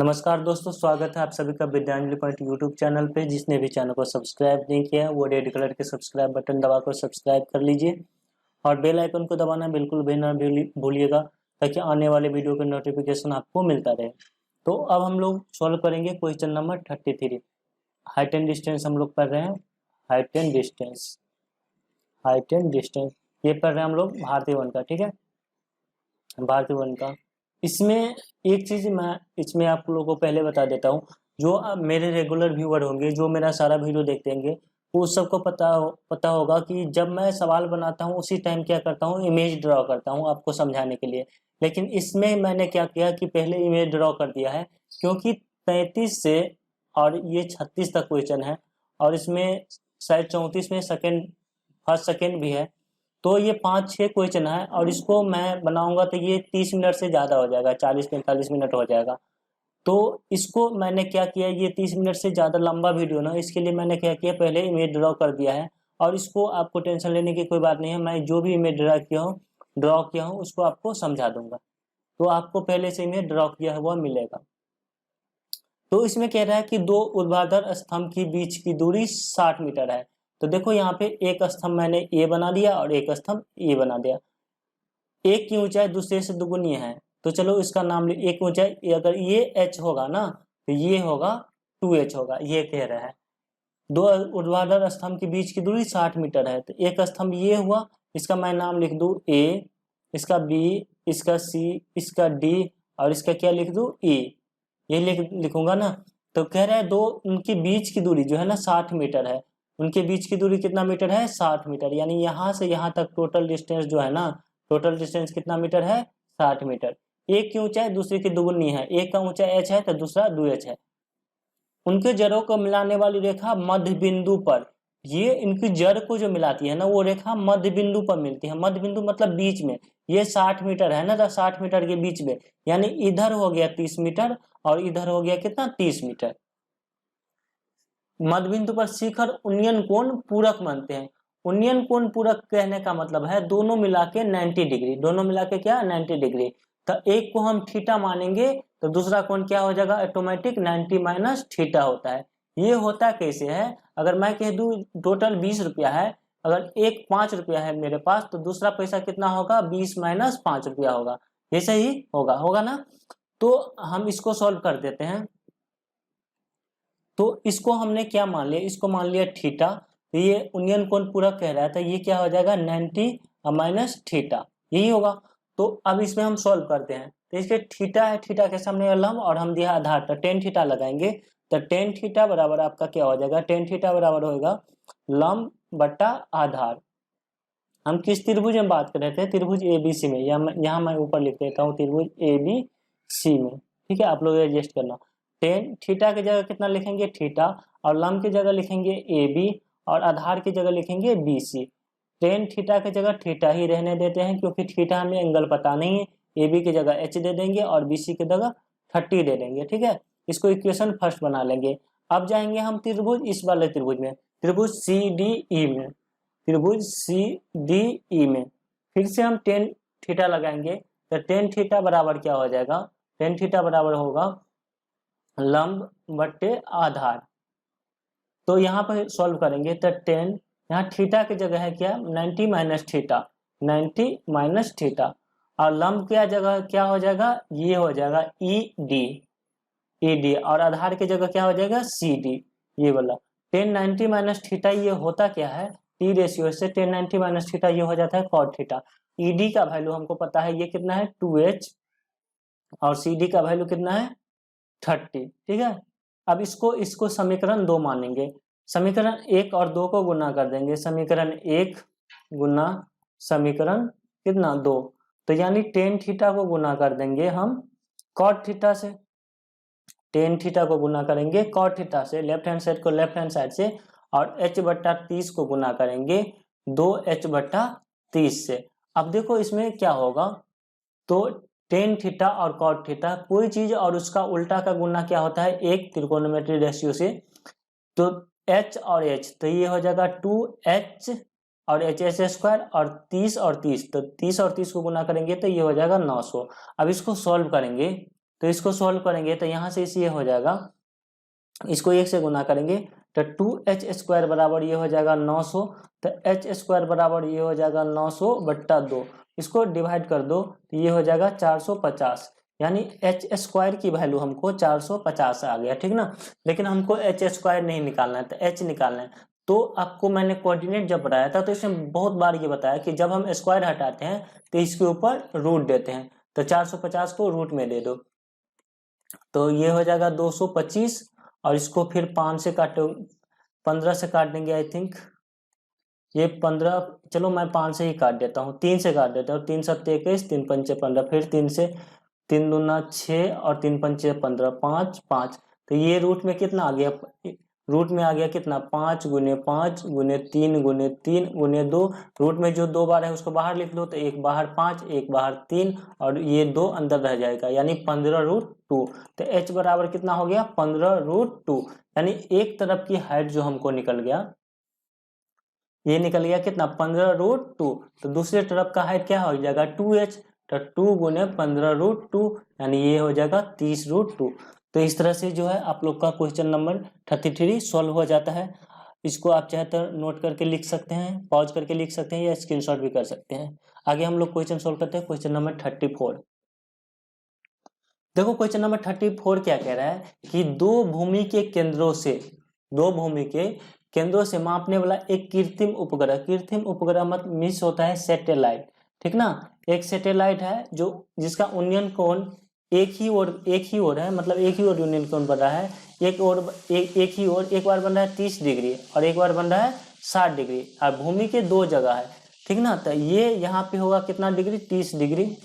नमस्कार दोस्तों, स्वागत है आप सभी का विद्यांजलि पॉइंट यूट्यूब चैनल पे। जिसने भी चैनल को सब्सक्राइब नहीं किया है वो रेड कलर के सब्सक्राइब बटन दबाकर सब्सक्राइब कर लीजिए और बेल आइकन को दबाना बिल्कुल भी ना भूलिएगा, ताकि आने वाले वीडियो के नोटिफिकेशन आपको मिलता रहे। तो अब हम लोग सॉल्व करेंगे question number 33। Height and distance हम लोग पढ़ रहे हैं। हाइट एंड डिस्टेंस ये पढ़ रहे हैं हम लोग भारतीय वन का। ठीक है, भारतीय वन का। इसमें एक चीज मैं इसमें आप लोगों को पहले बता देता हूँ। जो मेरे रेगुलर व्यूअर होंगे, जो मेरा सारा वीडियो देखते होंगे, वो सबको पता होगा कि जब मैं सवाल बनाता हूँ उसी टाइम क्या करता हूँ, इमेज ड्रॉ करता हूँ आपको समझाने के लिए। लेकिन इसमें मैंने क्या किया कि पहले इमेज ड्रॉ कर दिया है, क्योंकि 33 से और ये 36 तक क्वेश्चन है, और इसमें शायद 34 में फर्स्ट सेकेंड भी है। तो ये 5-6 क्वेश्चन है और इसको मैं बनाऊंगा तो ये 30 मिनट से ज़्यादा हो जाएगा, 40-45 मिनट हो जाएगा। तो इसको मैंने क्या किया, ये 30 मिनट से ज़्यादा लंबा वीडियो ना, इसके लिए मैंने क्या किया, पहले इमेज ड्रॉ कर दिया है। और इसको आपको टेंशन लेने की कोई बात नहीं है, मैं जो भी इमेज ड्रॉ किया हूँ उसको आपको समझा दूंगा। तो आपको पहले से इमेज ड्रॉ किया हुआ मिलेगा। तो इसमें कह रहा है कि दो ऊर्ध्वाधर स्तंभ की बीच की दूरी 60 मीटर है। तो देखो यहाँ पे एक स्तंभ मैंने ए बना दिया और एक स्तंभ ए बना दिया। एक की ऊंचाई दूसरे से दुगुनी है, तो चलो इसका नाम ले। एक ऊंचाई अगर ये h होगा ना, तो ये होगा 2h होगा, ये कह रहा है। दो ऊर्ध्वाधर स्तंभ के बीच की दूरी 60 मीटर है। तो एक स्तंभ ये हुआ, इसका मैं नाम लिख दूं ए, इसका बी, इसका सी, इसका डी, और इसका क्या लिख दूं, ई। ये लिखूंगा ना। तो कह रहा है दो उनके बीच की दूरी जो है ना 60 मीटर है। उनके बीच की दूरी कितना मीटर है, 60 मीटर। यानी यहाँ से यहाँ तक टोटल डिस्टेंस जो है ना, टोटल डिस्टेंस कितना मीटर है, 60 मीटर। एक की ऊंचाई दूसरे की दुगुनी है, एक का ऊंचाई h है तो दूसरा 2h है। उनके जड़ों को मिलाने वाली रेखा मध्य बिंदु पर, ये इनकी जड़ को जो मिलाती है ना, वो रेखा मध्य बिंदु पर मिलती है। मध्य बिंदु मतलब बीच में। ये 60 मीटर है ना, तो 60 मीटर के बीच में, यानी इधर हो गया 30 मीटर और इधर हो गया कितना, 30 मीटर। मध्य बिंदु पर शिखर उन्नयन कोण पूरक बनते हैं। उन्नयन कोण पूरक कहने का मतलब है दोनों मिला के 90 डिग्री, दोनों मिला के क्या, 90 डिग्री। तो एक को हम थीटा मानेंगे तो दूसरा कोण क्या हो जाएगा, ऑटोमेटिक 90 माइनस थीटा होता है। ये होता कैसे है, अगर मैं कह दूं टोटल 20 रुपया है, अगर एक 5 रुपया है मेरे पास, तो दूसरा पैसा कितना होगा, 20 माइनस 5 रुपया होगा। ये सही होगा ना। तो हम इसको सॉल्व कर देते हैं। तो इसको हमने क्या मान लिया, इसको मान लिया थीटा। तो ये उन्नयन कोण पूरक कह रहा था, ये क्या हो जाएगा, 90 माइनस थीटा, यही होगा। तो अब इसमें हम सॉल्व करते हैं। तो इसके थीटा है, थीटा के सामने लंब और हम दिया आधार, तो टेन थीटा लगाएंगे। तो टेन थीटा बराबर आपका क्या हो जाएगा, टेन थीटा बराबर होगा लंब बटा आधार। हम किस त्रिभुज में बात कर रहे थे, त्रिभुज एबीसी में। यहाँ मैं ऊपर लिख देता हूँ त्रिभुज एबीसी में। ठीक है, आप लोग एडजस्ट करना। टेन थीटा की जगह कितना लिखेंगे, थीटा, और लंब की जगह लिखेंगे ए बी, और आधार की जगह लिखेंगे बी सी। टेन थीटा की जगह थीटा ही रहने देते हैं, क्योंकि थीटा हमें एंगल पता नहीं है। ए बी की जगह एच दे देंगे और बी सी की जगह 30 दे देंगे। ठीक है, इसको इक्वेशन फर्स्ट बना लेंगे। अब जाएंगे हम त्रिभुज, इस वाले त्रिभुज में, त्रिभुज सी डी ई में, त्रिभुज सी डी ई में फिर से हम टेन थीटा लगाएंगे। तो टेन थीटा बराबर क्या हो जाएगा, टेन थीटा बराबर होगा लंब बटे आधार। तो यहाँ पर सॉल्व करेंगे तो टेन, यहाँ थीटा की जगह है क्या, 90 माइनस थीटा, 90 माइनस थीटा, और लंब क्या जगह क्या हो जाएगा, ये हो जाएगा ई डी, और आधार की जगह क्या हो जाएगा, सी डी, ये वाला। टेन 90 माइनस थीटा ये होता क्या है, टी रेशियो से टेन 90 माइनस थीटा ये हो जाता है कॉट थीटा। ई डी का वैल्यू हमको पता है, ये कितना है 2h, और सी डी का वैल्यू कितना है 30। ठीक है, अब इसको समीकरण 2 मानेंगे। समीकरण 1 और 2 को गुना कर देंगे। समीकरण 1 गुना समीकरण कितना 2, तो यानी टेन थीटा को गुना कर देंगे हम कॉट थीटा से। टेन थीटा को गुना करेंगे कॉट थीटा से, लेफ्ट हैंड साइड को लेफ्ट हैंड साइड से, और h बट्टा 30 को गुना करेंगे 2h बट्टा 30 से। अब देखो इसमें क्या होगा, तो टेन थीटा और कॉट थीटा, कोई चीज और उसका उल्टा का गुना क्या होता है, एक त्रिकोणमिति रेशियो से। तो h और h, तो ये हो जाएगा 2h और एच एस स्क्वायर, और 30 और 30, तो 30 और 30 को गुना करेंगे तो ये हो जाएगा 900। अब इसको सॉल्व करेंगे तो इसको सॉल्व करेंगे तो यहाँ से ये हो जाएगा, इसको 1 से गुना करेंगे तो 2h² बराबर ये हो जाएगा 900, तो h² बराबर ये हो जाएगा 900/2, इसको डिवाइड कर दो तो ये हो जाएगा 450, यानी h² की वैल्यू हमको 450 आ गया, ठीक ना। लेकिन हमको h² नहीं निकालना है, तो h निकालना है। तो आपको मैंने कोऑर्डिनेट जब बताया था तो इसमें बहुत बार ये बताया कि जब हम स्क्वायर हटाते हैं तो इसके ऊपर रूट देते हैं, तो 450 को रूट में दे दो तो ये हो जाएगा 225, और इसको फिर 5 से काटो, 15 से काट देंगे आई थिंक, ये 15, चलो मैं 5 से ही काट देता हूँ, 3 से काट देता हूँ, 3 7 21, 3 5 15, फिर 3 से, 3 दूना 6 और 3 5 15, 5 5, तो ये रूट में कितना आ गया, रूट में आ गया कितना 5 गुने 5 गुने 3 गुने 3 गुने 2, रूट में जो 2 बार है उसको बाहर लिख लो, तो एक बाहर 5 एक बाहर 3 और ये 2 अंदर रह जाएगा, यानी 15√2, तो h बराबर कितना हो गया 15√2, यानी एक तरफ की हाइट जो हमको निकल गया, ये निकल गया कितना 15√2, तो दूसरे तरफ का हाइट क्या हो जाएगा 2h, तो 2 गुने 15√2, यानी ये हो जाएगा 30√2। तो इस तरह से जो है आप लोग का क्वेश्चन नंबर 33 सॉल्व हो जाता है। इसको आप चाहे तो नोट करके लिख सकते हैं, पॉज करके लिख सकते हैं, या स्क्रीनशॉट भी कर सकते हैं। आगे हम लोग क्वेश्चन सॉल्व करते हैं, क्वेश्चन नंबर 34। देखो क्वेश्चन नंबर 34 क्या कह रहा है कि दो भूमि के केंद्रों से मापने वाला एक कृत्रिम उपग्रह मत मिस होता है सैटेलाइट, ठीक ना। एक सैटेलाइट है जो जिसका उन्नयन कोण एक ही ओर है, मतलब एक ही ओर यूनियन कोण बन रहा है, एक ही ओर, एक बार बन रहा है 30 डिग्री और एक बार बन रहा है 60 डिग्री, और भूमि के 2 जगह है, ठीक ना। तो ये यहाँ पे होगा कितना डिग्री 30 डिग्री,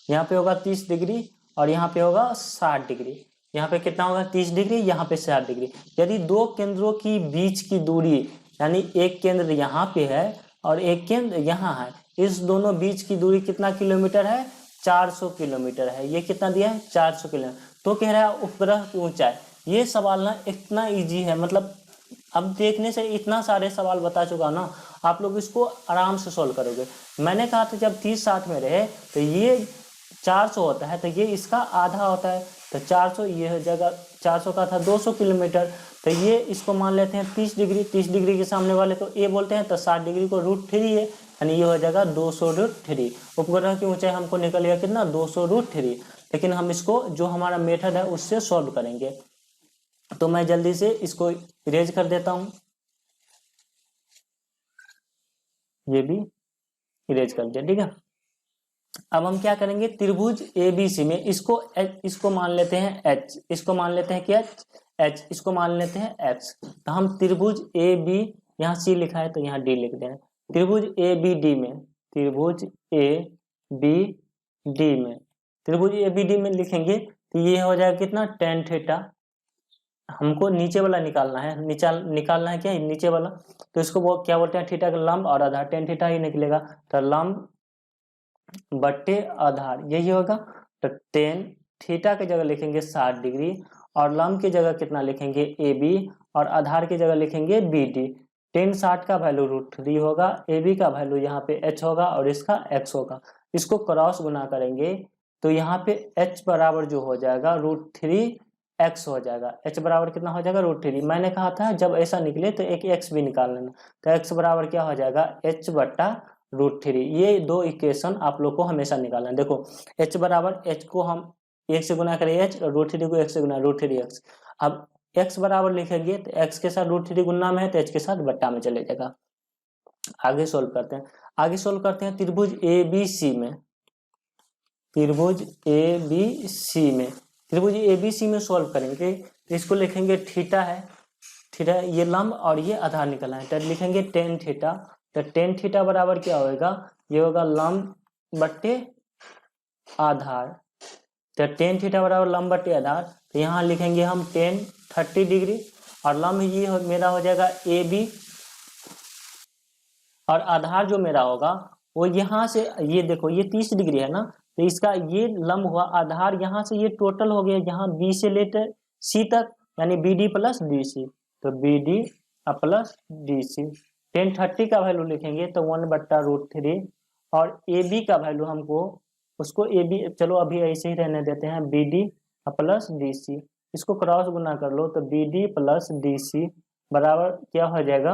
यहाँ पे होगा 30 डिग्री और यहाँ पे होगा 60 डिग्री, यहाँ पे कितना होगा 30 डिग्री, यहाँ पे 60 डिग्री। यदि दो केंद्रों की बीच की दूरी, यानी एक केंद्र यहाँ पे है और एक केंद्र यहाँ है, इस दोनों बीच की दूरी कितना किलोमीटर है 400 किलोमीटर है। ये कितना दिया है 400 किलोमीटर। तो कह रहा है उपग्रह की ऊंचाई। ये सवाल ना इतना ईजी है, मतलब अब देखने से इतना सारे सवाल बता चुका ना, आप लोग इसको आराम से सोल्व करोगे। मैंने कहा था जब 30-60 में रहे तो ये 400 होता है, तो ये इसका आधा होता है, तो 400 ये जगह 400 का था 200 किलोमीटर, तो ये इसको मान लेते हैं 30 डिग्री, 30 डिग्री के सामने वाले को ए बोलते हैं, तो 60 डिग्री को √3 है, यानी ये हो जाएगा 200√3। उपग्रह की ऊंचाई हमको निकल गया कितना 200√3। लेकिन हम इसको जो हमारा मेथड है उससे सॉल्व करेंगे, तो मैं जल्दी से इसको इरेज कर देता हूं, ये भी इरेज कर दिया, ठीक है। अब हम क्या करेंगे, त्रिभुज ABC में इसको मान लेते हैं H, इसको मान लेते हैं क्या H, इसको मान लेते हैं X। तो हम त्रिभुज AB, यहाँ C लिखा है तो यहाँ D लिख दें, त्रिभुज ABD में लिखेंगे तो ये हो जाएगा कितना tan थीटा। हमको नीचे वाला निकालना है, निकालना है क्या नीचे वाला, तो इसको वो क्या बोलते हैं थीटा का लंब और आधार, tan थीटा ही निकलेगा, तो लंब बट्टे आधार यही होगा। तो tan थीटा की जगह लिखेंगे 60 डिग्री और लंब की जगह कितना लिखेंगे AB और आधार की जगह लिखेंगे BD। tan 60 का वैल्यू √3 होगा, AB का वैल्यू यहाँ पे H होगा और इसका X होगा। इसको क्रॉस गुना करेंगे तो यहाँ पे H बराबर जो हो जाएगा √3x हो जाएगा। H बराबर कितना हो जाएगा √3। मैंने कहा था जब ऐसा निकले तो एक X भी निकाल लेना, तो X बराबर क्या हो जाएगा H/√3। ये दो इक्वेशन आप लोग को हमेशा निकालना है। देखो H बराबर, H को हम 1 से गुना करें H और √3 को 1 से गुना √3x। अब x बराबर लिखेंगे तो x के साथ √3 गुना में है तो h के साथ बट्टा में चले जाएगा। आगे सोल्व करते हैं, त्रिभुज ABC में सोल्व करेंगे तो इसको लिखेंगे थीटा है, थीटा ये लंब और ये आधार निकलना है, तो लिखेंगे tan थीटा। तो tan थीटा बराबर क्या होगा, ये होगा लंब बट्टे आधार। तो tan थीटा बराबर लंब बट्टे आधार, तो यहाँ लिखेंगे हम tan 30 डिग्री और लंब ये मेरा हो जाएगा AB और आधार जो मेरा होगा वो यहाँ से, ये देखो ये 30 डिग्री है ना, तो इसका ये लंब हुआ, आधार यहाँ से ये टोटल हो गया यहाँ B से लेकर C तक, यानी BD प्लस DC, तो BD प्लस DC। tan 30 का वैल्यू लिखेंगे तो 1/√3 और AB का वैल्यू हमको उसको ए बी, चलो अभी ऐसे ही रहने देते हैं, B D plus D C, इसको क्रॉस गुना कर लो तो B D plus D C बराबर क्या हो जाएगा,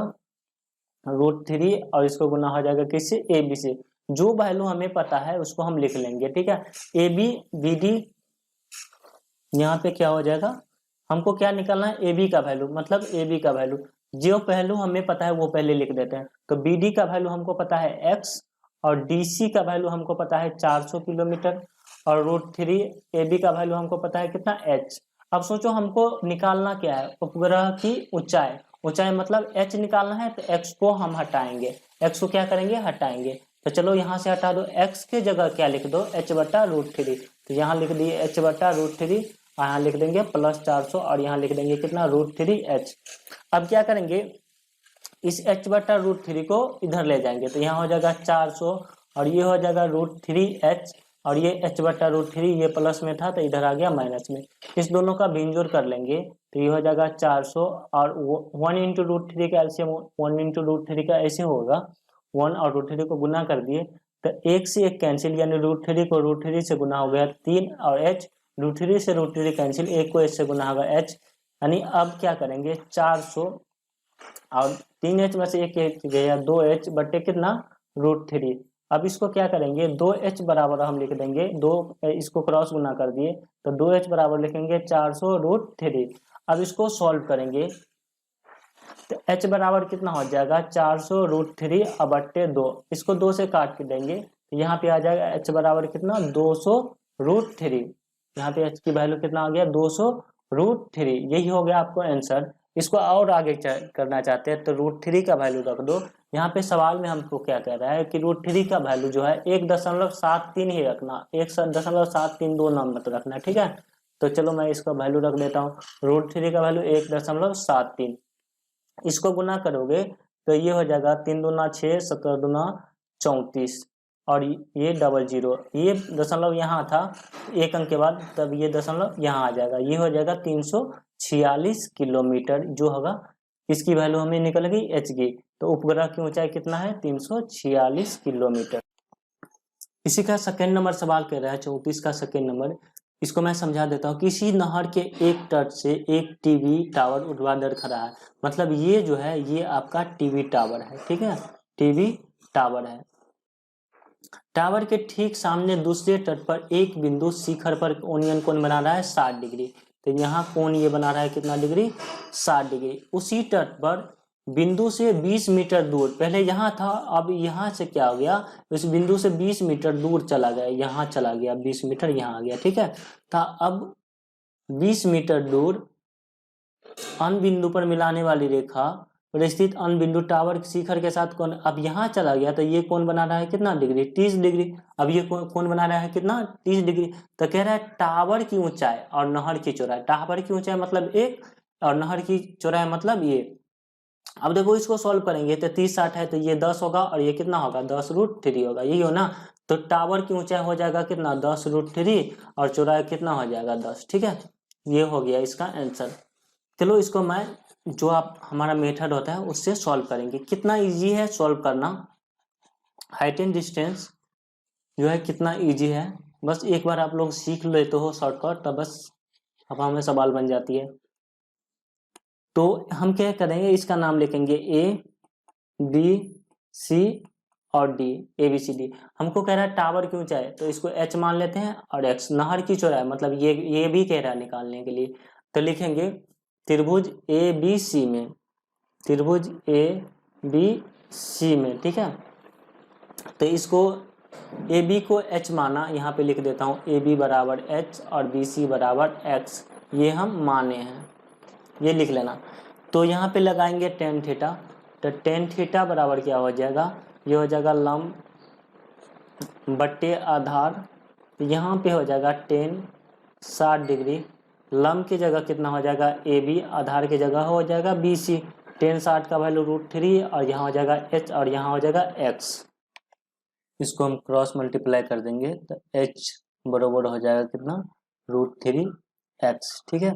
√3, और इसको गुना हो जाएगा किससे, ए बी से। जो वैल्यू हमें पता है उसको हम लिख लेंगे, ठीक है। ए बी बी डी, यहाँ पे क्या हो जाएगा, हमको क्या निकालना है, ए बी का वैल्यू, मतलब ए बी का वैल्यू, जो पहलू हमें पता है वो पहले लिख देते हैं। तो बी डी का वैल्यू हमको पता है एक्स, और डी सी का वैल्यू हमको पता है 400 किलोमीटर, और √3 ए बी का वैल्यू हमको पता है कितना, एच। अब सोचो हमको निकालना क्या है, उपग्रह की ऊंचाई, ऊंचाई मतलब एच निकालना है, तो एक्स को हम हटाएंगे, एक्स को क्या करेंगे, हटाएंगे। तो चलो यहाँ से हटा दो, एक्स के जगह क्या लिख दो, एच बटा √3, तो यहाँ लिख दिए एच बटा √3, और यहाँ लिख देंगे प्लस 400, और यहाँ लिख देंगे कितना, √3h। अब क्या करेंगे, इस h बटा √3 को इधर ले जाएंगे, तो यहाँ हो जाएगा 400, और ये हो जाएगा √3h, और ये h बटा √3 ये प्लस में था तो इधर आ गया माइनस में। इस दोनों का भिन्न कर लेंगे तो ये हो जाएगा 400, और 1 इंटू √3 का एलसीएम 1 इंटू √3 का ऐसे होगा, 1 और √3 को गुना कर दिए तो एक से एक कैंसिल, यानी √3 को √3 से गुना हो गया 3, और h √3 से √3 कैंसिल, एक को h से गुना होगा h, यानी अब क्या करेंगे 400, और 3h में से एक गया 2h बटे कितना, √3। अब इसको क्या करेंगे, 2h बराबर हम लिख देंगे, दो इसको क्रॉस गुना कर दिए तो 2h बराबर लिखेंगे 400 √3। अब इसको सॉल्व करेंगे तो h बराबर कितना हो जाएगा, 400 √3 बट्टे 2, इसको 2 से काट के देंगे तो यहाँ पे आ जाएगा h बराबर कितना, 200 √3। यहाँ पे h की वैल्यू कितना आ गया, 200 √3। यही हो गया आपको आंसर। इसको और आगे करना चाहते हैं तो √3 का वैल्यू रख दो। यहाँ पे सवाल में हमको क्या कह रहा है कि √3 का वैल्यू जो है 1.73 ही रखना, 1.732 नाम मत रखना, ठीक है। तो चलो मैं इसका वैल्यू रख देता हूँ, √3 का वैल्यू 1.73, इसको गुना करोगे तो ये हो जाएगा 3 दूना 6, 17 दूना 34, और ये 00, ये दशमलव यहाँ था एक अंक के बाद, तब ये दशमलव यहाँ आ जाएगा, ये हो जाएगा 346 किलोमीटर जो होगा, इसकी वैल्यू हमें निकल गई एच की। तो उपग्रह की ऊंचाई कितना है, 346 किलोमीटर। इसी का सेकेंड नंबर सवाल कह रहा है 34 का सेकेंड नंबर, इसको मैं समझा देता हूँ। किसी नहर के एक तट से एक टीवी टावर ऊर्ध्वाधर खड़ा है, मतलब ये जो है ये आपका टीवी टावर है, ठीक है, टीवी टावर है। टावर के ठीक सामने दूसरे तट पर एक बिंदु शिखर पर ओनियन कोण बना रहा है 60 डिग्री। तो यहाँ कोण ये बना रहा है कितना डिग्री, 60 डिग्री। उसी तट पर बिंदु से 20 मीटर दूर, पहले यहाँ था अब यहाँ से क्या हो गया, इस बिंदु से 20 मीटर दूर चला गया, यहाँ चला गया 20 मीटर, यहाँ आ गया, ठीक है। तो अब 20 मीटर दूर अन्य बिंदु पर मिलाने वाली रेखा पर स्थित अन्य बिंदु टावर शिखर के साथ कोण, अब यहाँ चला गया तो ये कोण बना रहा है कितना डिग्री, 30 डिग्री। अब ये कोण बना रहा है कितना, 30 डिग्री। तो कह रहा है टावर की ऊंचाई और नहर की चौड़ाई, टावर की ऊंचाई मतलब 1 और नहर की चौड़ाई मतलब ये। अब देखो इसको सॉल्व करेंगे तो 30 60 है तो ये 10 होगा, और ये कितना होगा, 10 √3 होगा, यही हो ना। तो टावर की ऊंचाई हो जाएगा कितना, 10 √3, और चौड़ाई कितना हो जाएगा 10, ठीक है। ये हो गया इसका आंसर। चलो इसको मैं जो आप हमारा मेथड होता है उससे सॉल्व करेंगे। कितना इजी है सॉल्व करना, हाइट एंड डिस्टेंस जो है कितना इजी है, बस एक बार आप लोग सीख लेते हो शॉर्टकट तब बस अब हमें सवाल बन जाती है। तो हम क्या करेंगे, इसका नाम लिखेंगे ए बी सी और डी, ए बी सी डी। हमको कह रहा है टावर की ऊंचाई, तो इसको एच मान लेते हैं, और एक्स नहर की चौड़ाई मतलब ये भी कह रहा है निकालने के लिए, तो लिखेंगे त्रिभुज ए बी सी में, त्रिभुज ए बी सी में, ठीक है। तो इसको ए बी को एच माना, यहाँ पे लिख देता हूँ ए बी बराबर एच और बी सी बराबर एक्स, ये हम माने हैं, ये लिख लेना। तो यहाँ पे लगाएंगे टेन थीटा, तो टेन थीटा बराबर क्या हो जाएगा, ये हो जाएगा लंब बट्टे आधार, यहाँ पे हो जाएगा 10 60 डिग्री, लंब की जगह कितना हो जाएगा ए बी, आधार की जगह हो जाएगा बी सी, 10 60 का वैल्यू √3, और यहाँ हो जाएगा एच और यहाँ हो जाएगा एक्स। इसको हम क्रॉस मल्टीप्लाई कर देंगे तो एच बराबर हो जाएगा कितना, √3x, ठीक है।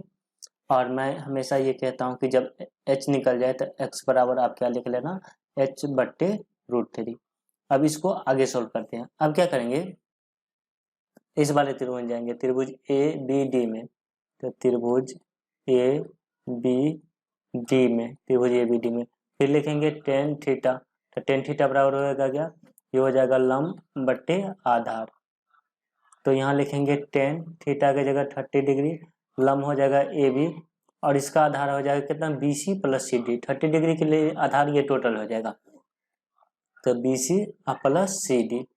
और मैं हमेशा ये कहता हूँ कि जब h निकल जाए तो x बराबर आप क्या लिख लेना, h बट्टे √3। अब इसको आगे सोल्व करते हैं। अब क्या करेंगे, इस वाले त्रिभुज में जाएंगे, त्रिभुज ए बी डी में, तो त्रिभुज ए बी डी में, त्रिभुज ए बी डी में फिर लिखेंगे टेन थीटा, तो टेन थीटा बराबर होगा क्या, ये हो जाएगा लंब बट्टे आधार। तो यहाँ लिखेंगे टेन थीटा की जगह 30 डिग्री, लंब हो जाएगा ए बी और इसका आधार हो जाएगा कितना, B C plus C D. 30 डिग्री के लिए आधार ये टोटल हो जाएगा, तो B C plus C D.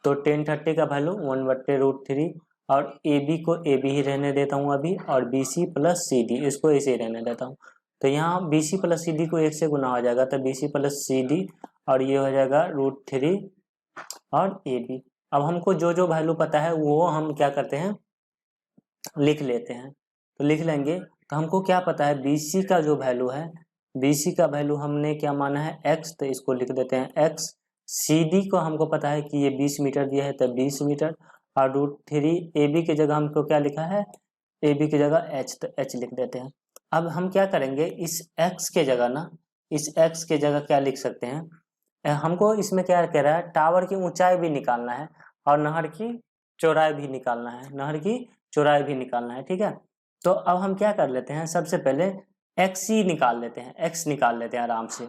तो टेन 30 का वैल्यू 1/√3 और ए बी को ए बी ही रहने देता हूँ अभी, और B C plus C D इसको ऐसे ही रहने देता हूँ। तो यहाँ B C plus C D को 1 से गुना हो जाएगा, तो B C plus C D और ये हो जाएगा √3 और ए बी। अब हमको जो जो वैल्यू पता है वो हम क्या करते हैं, लिख लेते हैं। तो लिख लेंगे, तो हमको क्या पता है, बी सी का जो वैल्यू है, बी सी का वैल्यू हमने क्या माना है x, तो इसको लिख देते हैं x। सी डी को हमको पता है कि ये 20 मीटर दिया है, तो 20 मीटर और √3 ए बी की जगह हमको क्या लिखा है, ए बी की जगह h, तो h लिख देते हैं। अब हम क्या करेंगे, इस x के जगह ना, इस x के जगह क्या लिख सकते हैं, हमको इसमें क्या कह रहा है, टावर की ऊंचाई भी निकालना है और नहर की चौड़ाई भी निकालना है, नहर की चौड़ाई भी निकालना है, ठीक है। तो अब हम क्या कर लेते हैं, सबसे पहले x ही निकाल लेते हैं, x निकाल लेते हैं आराम से।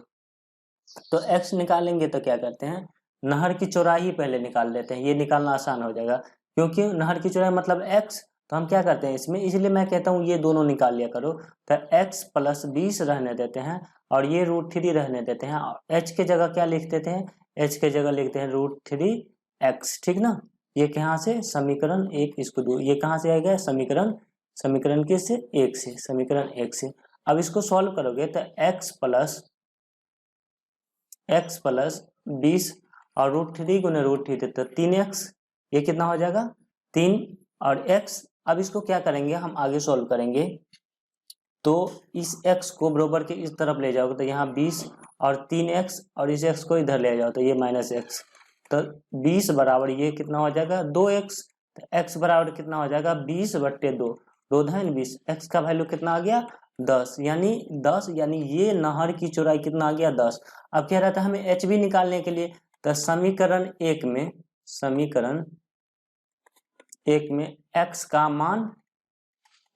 तो x निकालेंगे तो क्या करते हैं, नहर की चौड़ाई ही पहले निकाल लेते हैं, ये निकालना आसान हो जाएगा, क्योंकि नहर की चौड़ाई मतलब x। तो हम क्या करते हैं इसमें, इसलिए मैं कहता हूँ ये दोनों निकाल लिया करो। तो x प्लस 20 रहने देते हैं और ये √3 रहने देते हैं, और h के जगह क्या लिख देते हैं, h के जगह लिखते हैं √3x, ठीक ना। ये कहाँ से, समीकरण 1 इसको 2, ये कहाँ से आएगा, समीकरण के से 1 से, समीकरण 1 से। अब इसको सॉल्व करोगे तो x प्लस 20 और √3 गुने √3 तो 3x, ये कितना हो जाएगा 3 और x। अब इसको क्या करेंगे, हम आगे सॉल्व करेंगे। तो इस x को बराबर के इस तरफ ले जाओगे तो यहाँ 20 और 3x और इस x को इधर ले जाओ तो ये -x, तो 20 बराबर ये कितना हो जाएगा 2x। तो x बराबर कितना हो जाएगा 20/2, 2 धाइन 20, x का वैल्यू कितना आ गया 10, यानी ये नहर की चौड़ाई कितना आ गया 10। अब कह रहा था हमें h भी निकालने के लिए, तो समीकरण 1 में x का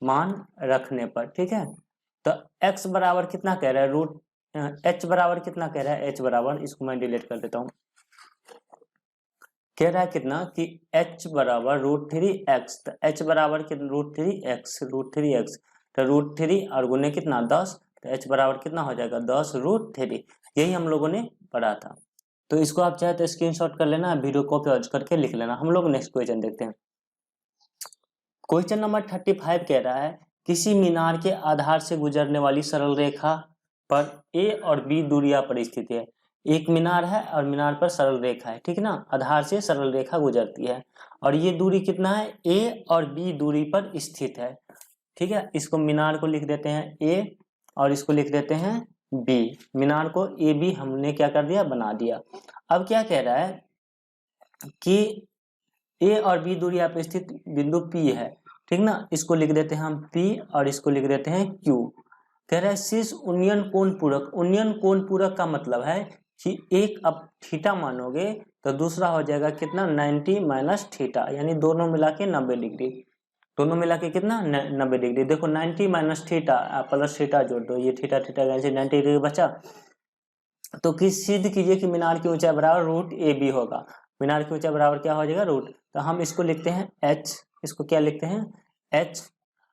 मान रखने पर, ठीक है। तो x बराबर कितना कह रहा है, h बराबर कितना कह रहा है, h बराबर, इसको मैं डिलीट कर देता हूँ, कह रहा है कितना कि h बराबर √3x, तो h बराबर √3x, तो √3 और गुने कितना 10, तो h बराबर कितना हो जाएगा 10√3, यही हम लोगों ने पढ़ा था। तो इसको आप चाहे तो स्क्रीनशॉट कर लेना, वीडियो को पॉज करके लिख लेना। हम लोग नेक्स्ट क्वेश्चन देखते हैं। क्वेश्चन नंबर 35 कह रहा है, किसी मीनार के आधार से गुजरने वाली सरल रेखा पर a और b दूरियां पर स्थित है। एक मीनार है और मीनार पर सरल रेखा है, ठीक ना, आधार से सरल रेखा गुजरती है और ये दूरी कितना है, a और b दूरी पर स्थित है, ठीक है। इसको मीनार को लिख देते हैं a और इसको लिख देते हैं b, मीनार को a b हमने क्या कर दिया, बना दिया। अब क्या कह रहा है कि a और b दूरियां पर स्थित बिंदु p है, ठीक ना, इसको लिख देते हैं हम P और इसको लिख देते हैं Q। कह रहा है शीर्ष उन्नयन कोण पूरक का मतलब है कि एक अब थीटा मानोगे तो दूसरा हो जाएगा कितना 90 माइनस थीटा, यानी दोनों मिला के 90 डिग्री, दोनों मिला के कितना 90 डिग्री। देखो 90 माइनस थीटा प्लस थीटा जोड़ दो, ये थीटा 90 डिग्री बचा। तो किस सिद्ध कीजिए कि मीनार की ऊंचाई बराबर √AB होगा, मीनार की ऊंचाई बराबर क्या हो जाएगा तो हम इसको लिखते हैं h, इसको क्या लिखते हैं h।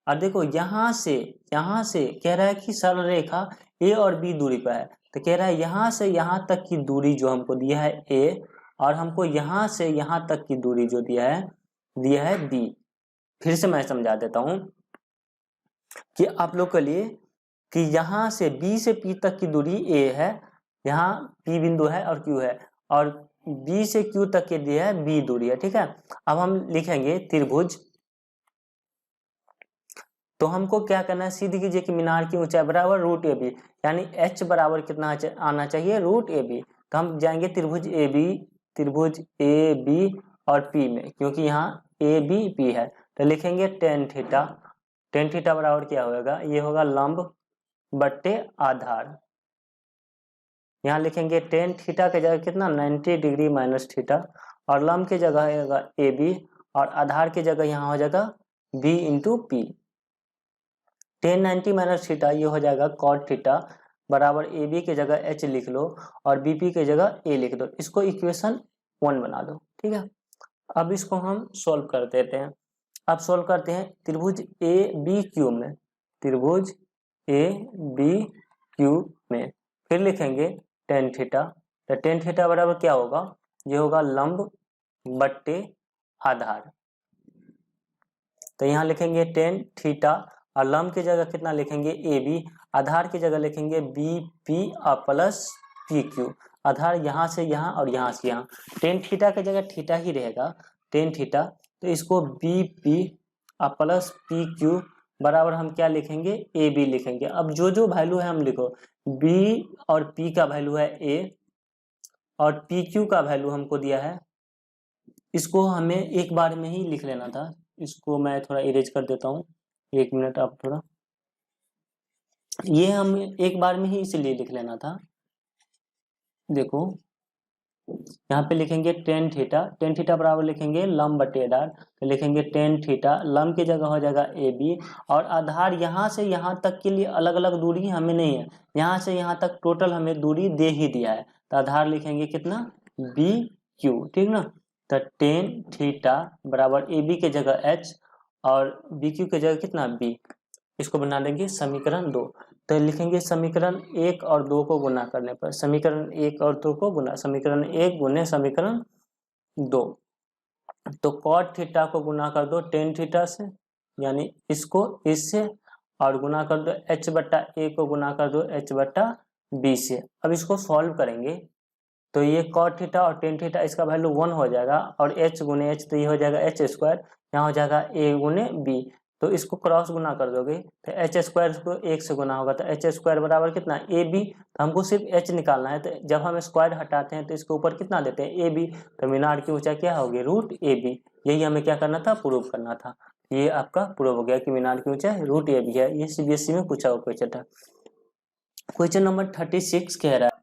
और देखो यहाँ से कह रहा है कि सरल रेखा a और b दूरी पर है, तो कह रहा है यहाँ से यहाँ तक की दूरी जो हमको दिया है a और हमको यहाँ से यहाँ तक की दूरी जो दिया है b। फिर से मैं समझा देता हूँ कि आप लोग के लिए कि यहाँ से b से p तक की दूरी a है, यहाँ p बिंदु है और q है, और b से q तक के दिया है b दूरी है, ठीक है। अब हम लिखेंगे त्रिभुज, तो हमको क्या करना है, सिद्ध कीजिए कि मीनार की ऊंचाई बराबर √AB, यानी h बराबर कितना आना चाहिए √AB। तो हम जाएंगे त्रिभुज AB और P में, क्योंकि यहाँ AB P है, तो लिखेंगे tan थीटा बराबर क्या होगा, ये होगा लंब बट्टे आधार। यहाँ लिखेंगे tan थीटा की जगह कितना 90 डिग्री माइनस थीटा और लंब की जगह होगा AB और आधार की जगह यहाँ हो जाएगा b into P. Ten 90 minus theta ये हो जाएगा कॉट थीटा बराबर ए बी की जगह h लिख लो और बी पी की जगह a लिख दो। इसको इक्वेशन 1 बना दो, ठीक है। अब इसको हम सोल्व कर देते हैं। अब सोल्व करते हैं त्रिभुज ए बी क्यू में, त्रिभुज ए बी क्यू में फिर लिखेंगे टेन थीटा। तो टेन थीटा बराबर क्या होगा, ये होगा लंब बट्टे आधार। तो यहाँ लिखेंगे टेन थीटा और लंब की जगह कितना लिखेंगे ए बी, आधार की जगह लिखेंगे बी पी और प्लस पी क्यू। आधार यहाँ से यहाँ और यहाँ से यहाँ, टेन थीटा की जगह थीटा ही रहेगा टेन थीटा, तो इसको बी पी और प्लस पी क्यू बराबर हम क्या लिखेंगे ए बी लिखेंगे। अब जो जो वैल्यू है हम लिखो, बी और पी का वैल्यू है ए और पी क्यू का वैल्यू हमको दिया है, इसको हमें एक बार में ही लिख लेना था। इसको मैं थोड़ा इरेज कर देता हूँ, एक मिनट आप थोड़ा, ये हम एक बार में ही इसलिए लिख लेना था। देखो यहाँ पे लिखेंगे टेन थीटा, टेन थीटा बराबर लिखेंगे लंब बटे आधार, तो लिखेंगे टेन थीटा, लंब की जगह हो जाएगा ए बी और आधार यहाँ से यहाँ तक के लिए अलग अलग दूरी हमें नहीं है, यहाँ से यहाँ तक टोटल हमें दूरी दे ही दिया है, तो आधार लिखेंगे कितना बी क्यू, ठीक ना। तो टेन थीटा बराबर ए बी की जगह एच और बी क्यू की जगह कितना बी, इसको बना देंगे समीकरण 2। तो लिखेंगे समीकरण 1 और 2 को गुना करने पर, समीकरण 1 और 2 को गुना, समीकरण 1 गुने समीकरण 2, तो कॉट थीटा को गुना कर दो टेन थीटा से, यानी इसको इससे, और गुना कर दो h बट्टा ए को गुना कर दो h बट्टा बी से। अब इसको सॉल्व करेंगे तो ये कॉट थीटा और टेन थीटा इसका वैल्यू 1 हो जाएगा और h गुने h तो ये हो जाएगा h स्क्वायर, यहाँ हो जाएगा a गुने b, तो इसको क्रॉस गुना कर दोगे तो एच स्क्वायर को 1 से गुना होगा, तो एच स्क्वायर बराबर कितना ए बी, तो हमको सिर्फ एच निकालना है, तो जब हम स्क्वायर हटाते हैं तो इसके ऊपर कितना देते हैं ए बी, तो मीनार की ऊंचाई क्या होगी रूट ए बी। यही हमें क्या करना था प्रूव करना था, ये आपका प्रूव हो गया कि मीनार की ऊंचाई रूट ए बी है। ये सीबीएसई में पूछा हुआ क्वेश्चन था। क्वेश्चन नंबर 36 कह रहा है,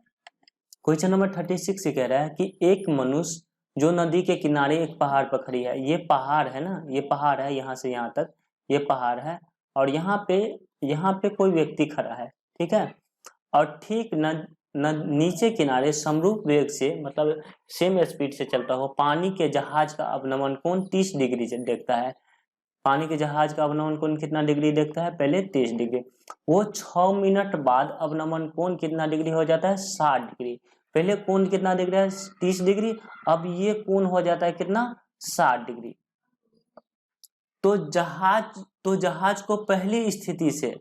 क्वेश्चन नंबर 36 कह रहा है कि एक मनुष्य जो नदी के किनारे एक पहाड़ पर खड़ी है, ये पहाड़ है ना, ये पहाड़ है यहाँ से यहाँ तक, ये पहाड़ है और यहाँ पे कोई व्यक्ति खड़ा है, ठीक है, और ठीक नीचे किनारे समरूप वेग से, मतलब सेम स्पीड से चलता हो पानी के जहाज का अवनमन कोण 30 डिग्री से देखता है। पानी के जहाज का अवनमन कोण कितना डिग्री देखता है, पहले 30 डिग्री, वो 6 मिनट बाद अवनमन कोण कितना डिग्री हो जाता है 60 डिग्री। पहले कोण कितना डिग्री है 30 डिग्री, अब ये कोण हो जाता है कितना 60 डिग्री। तो जहाज को पहली स्थिति से,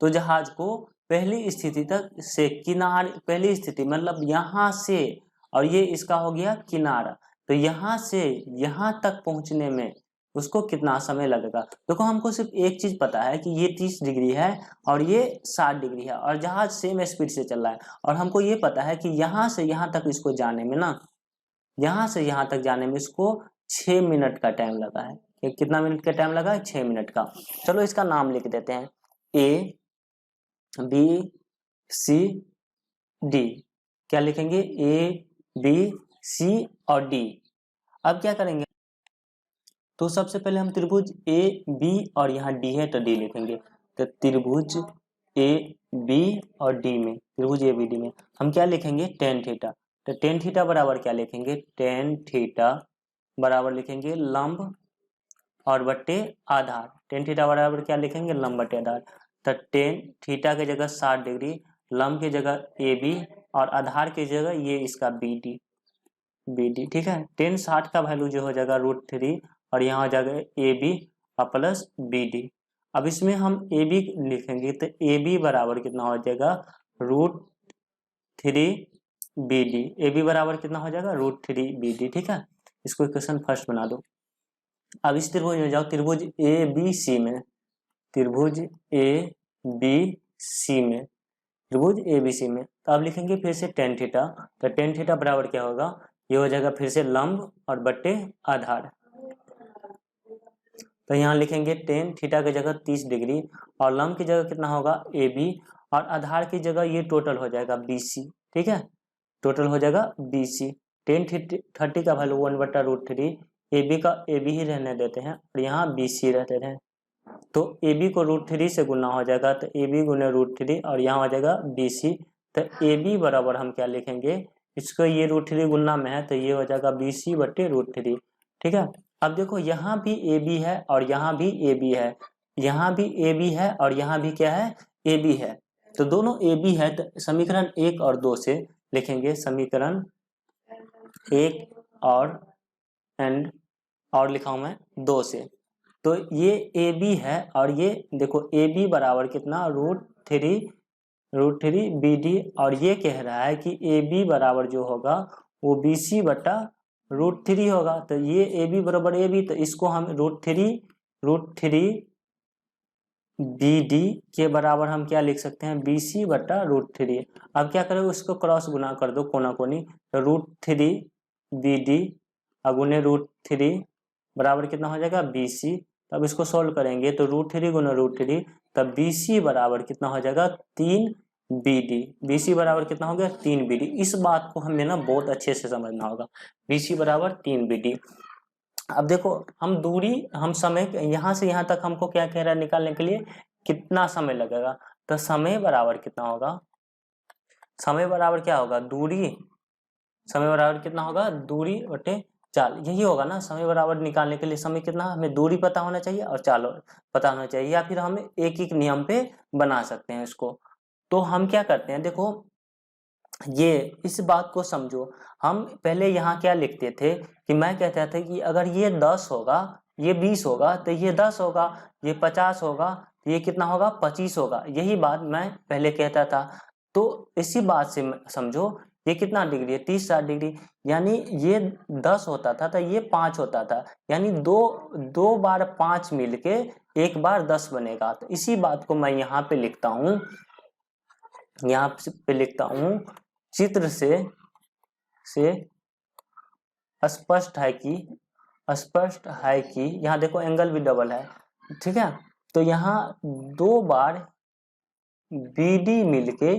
तो जहाज को पहली स्थिति तक से किनारे, पहली स्थिति मतलब यहाँ से, और ये इसका हो गया किनारा, तो यहाँ से यहाँ तक पहुंचने में उसको कितना समय लगेगा। देखो हमको सिर्फ एक चीज पता है कि ये 30 डिग्री है और ये 60 डिग्री है और जहाज सेम स्पीड से चल रहा है, और हमको ये पता है कि यहाँ से यहाँ तक इसको जाने में ना, यहाँ से यहाँ तक जाने में इसको 6 मिनट का टाइम लगा है। कितना मिनट का टाइम लगा है 6 मिनट का। चलो इसका नाम लिख देते हैं ए बी सी डी, क्या लिखेंगे ए बी सी और डी। अब क्या करेंगे, तो सबसे पहले हम त्रिभुज ए बी और यहाँ डी है तो डी लिखेंगे, तो त्रिभुज ए बी और डी में, त्रिभुज ए बी डी में हम क्या लिखेंगे टेन थीटा, तो टेन थीटा बराबर क्या लिखेंगे, टेन थीटा बराबर लिखेंगे लंब और बट्टे आधार, टेन थीटा बराबर क्या लिखेंगे लंब बट्टे आधार, तो टेन थीटा की जगह 60 डिग्री, लंब की जगह ए बी और आधार की जगह ये इसका बी डी, ठीक है। टेन 60 का वैल्यू जो हो जाएगा √3 और यहाँ हो जाएगा ए बी और प्लस बी डी। अब इसमें हम ए बी लिखेंगे तो ए बी बराबर कितना हो जाएगा √3 बी डी, ए बी बराबर कितना हो जाएगा √3 बी डी, ठीक है। इसको इक्वेशन फर्स्ट बना दो। अब इस त्रिभुज में जाओ, त्रिभुज ए बी सी में, त्रिभुज ए बी सी में, त्रिभुज ए बी सी में, तो अब लिखेंगे फिर से टेन थीटा, तो टेन थीटा बराबर क्या होगा, ये हो जाएगा फिर से लंब और बट्टे आधार, तो यहाँ लिखेंगे टेन थीटा की जगह 30 डिग्री और लंब की जगह कितना होगा ए बी और आधार की जगह ये टोटल हो जाएगा बी सी, ठीक है, टोटल हो जाएगा बी सी। टेन 30 का वैल्यू 1/√3, AB का AB ही रहने देते हैं और यहाँ BC रहते हैं, तो AB को √3 से गुना हो जाएगा, तो AB गुने √3 और यहाँ हो जाएगा BC। तो AB बराबर हम क्या लिखेंगे, इसको ये √3 गुना में है तो ये हो जाएगा BC बटे √3। ठीक है, अब देखो यहाँ भी AB है और यहाँ भी AB है, यहाँ भी AB है और यहाँ भी क्या है, AB है, तो दोनों AB है। तो समीकरण 1 और 2 से लिखेंगे, समीकरण 1 और लिखा हूं मैं 2 से। तो ये AB है और ये देखो AB बराबर कितना, √3 BD, और ये कह रहा है कि AB बराबर जो होगा वो BC बटा √3 होगा। तो ये AB बराबर AB, तो इसको हम √3 BD के बराबर हम क्या लिख सकते हैं, BC बटा √3। अब क्या करोगे, उसको क्रॉस गुना कर दो कोना कोनी, तो √3 BD अगुने √3 बराबर कितना हो जाएगा, BC। तब इसको सोल्व करेंगे तो √3 गुना √3, तब BC बराबर कितना हो जाएगा, 3 BD। BC बराबर कितना हो गया, 3 BD। इस बात को हमें ना बहुत अच्छे से समझना होगा, BC बराबर 3 BD। अब देखो हम दूरी, हम समय यहाँ से यहाँ तक हमको क्या कह रहा है निकालने के लिए, कितना समय लगेगा, तो समय बराबर कितना होगा, समय बराबर क्या होगा, दूरी, समय बराबर कितना होगा, दूरी बटे चाल, यही होगा ना। समय बराबर निकालने के लिए समय कितना, हमें दूरी पता होना चाहिए और चाल पता होना चाहिए, या फिर हम एक एक नियम पे बना सकते हैं इसको। तो हम क्या करते हैं, देखो ये इस बात को समझो, हम पहले यहाँ क्या लिखते थे कि मैं कहता था कि अगर ये 10 होगा, ये 20 होगा, तो ये 10 होगा, ये 50 होगा, ये कितना होगा, 25 होगा, यही बात मैं पहले कहता था। तो इसी बात से समझो ये कितना डिग्री है, 30-60 डिग्री, यानी ये 10 होता था तो ये 5 होता था, यानी दो बार 5 मिलके एक बार 10 बनेगा। तो इसी बात को मैं यहाँ पे लिखता हूँ, यहाँ पे लिखता हूँ, चित्र से स्पष्ट है कि यहाँ देखो एंगल भी डबल है, ठीक है। तो यहाँ दो बार BD मिलके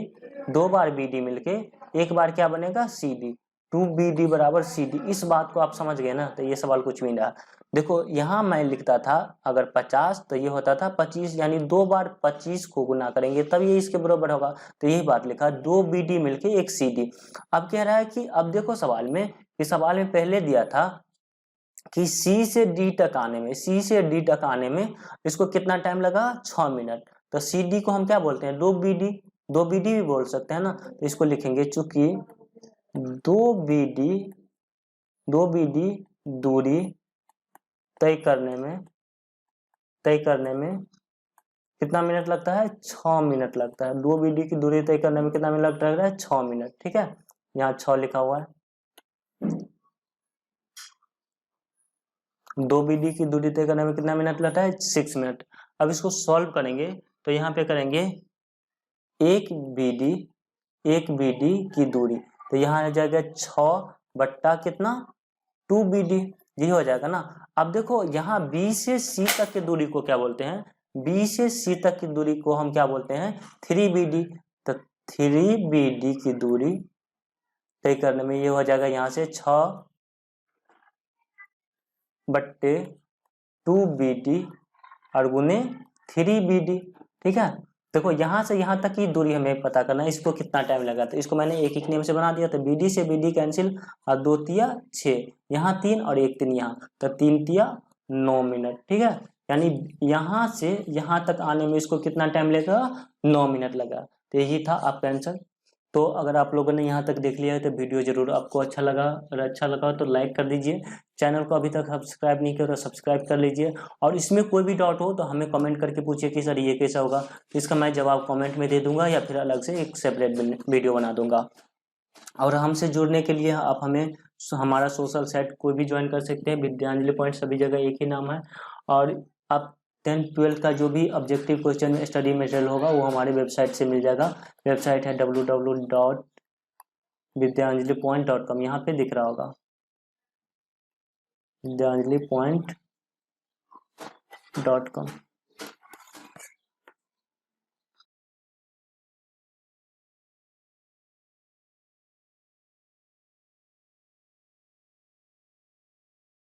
एक बार क्या बनेगा, CD, 2BD बराबर CD। इस बात को आप समझ गए ना, तो ये सवाल कुछ भी नहीं रहा। देखो यहाँ मैं लिखता था अगर 50 तो ये होता था 25, यानी दो बार 25 को गुना करेंगे तब ये इसके बराबर होगा, तो यही बात लिखा, 2 BD मिलके एक CD। अब कह रहा है कि अब देखो सवाल में पहले दिया था कि C से D तक आने में इसको कितना टाइम लगा, 6 मिनट। तो CD को हम क्या बोलते हैं, 2BD भी बोल सकते हैं ना। तो इसको लिखेंगे, चूंकि 2BD दूरी तय करने में कितना मिनट लगता है, 6 मिनट लगता है। 2BD की दूरी तय करने में कितना मिनट लगता है, 6 मिनट। ठीक है, यहाँ 6 लिखा हुआ है। 2BD की दूरी तय करने में कितना मिनट लगता है, 6 मिनट। अब इसको सॉल्व करेंगे तो यहाँ पे करेंगे 1 BD की दूरी, तो यहाँ आ जाएगा 6 बट्टा कितना, 2BD, यही हो जाएगा ना। अब देखो यहाँ B से C तक की दूरी को क्या बोलते हैं, B से C तक की दूरी को हम क्या बोलते हैं, 3BD। तो 3BD की दूरी तय करने में ये हो जाएगा यहाँ से 6 बट्टे 2BD और गुने 3BD। ठीक है, देखो यहाँ से यहाँ तक की दूरी हमें पता करना है, इसको कितना टाइम लगा। तो इसको मैंने एक एक नियम से बना दिया, तो BD से BD कैंसिल और 2 तिया 6, यहाँ 3 और 1 3 यहाँ, तो 3 तिया 9 मिनट। ठीक है, यानी यहाँ से यहाँ तक आने में इसको कितना टाइम लगेगा, 9 मिनट लगा। तो यही था आपका आंसर। तो अगर आप लोगों ने यहाँ तक देख लिया है तो वीडियो जरूर आपको अच्छा लगा, अगर अच्छा लगा तो लाइक कर दीजिए, चैनल को अभी तक सब्सक्राइब नहीं किया तो सब्सक्राइब कर लीजिए, और इसमें कोई भी डाउट हो तो हमें कमेंट करके पूछिए कि सर ये कैसा होगा, तो इसका मैं जवाब कमेंट में दे दूंगा या फिर अलग से एक सेपरेट वीडियो बना दूंगा। और हमसे जुड़ने के लिए आप हमें हमारा सोशल साइट कोई भी ज्वाइन कर सकते हैं, विद्यांजलि पॉइंट, सभी जगह एक ही नाम है। और आप 10th-12th का जो भी ऑब्जेक्टिव क्वेश्चन स्टडी मटेरियल होगा वो हमारी वेबसाइट से मिल जाएगा। वेबसाइट है www.vidyanjalipoint.com, यहाँ पे दिख रहा होगा vidyanjalipoint.com।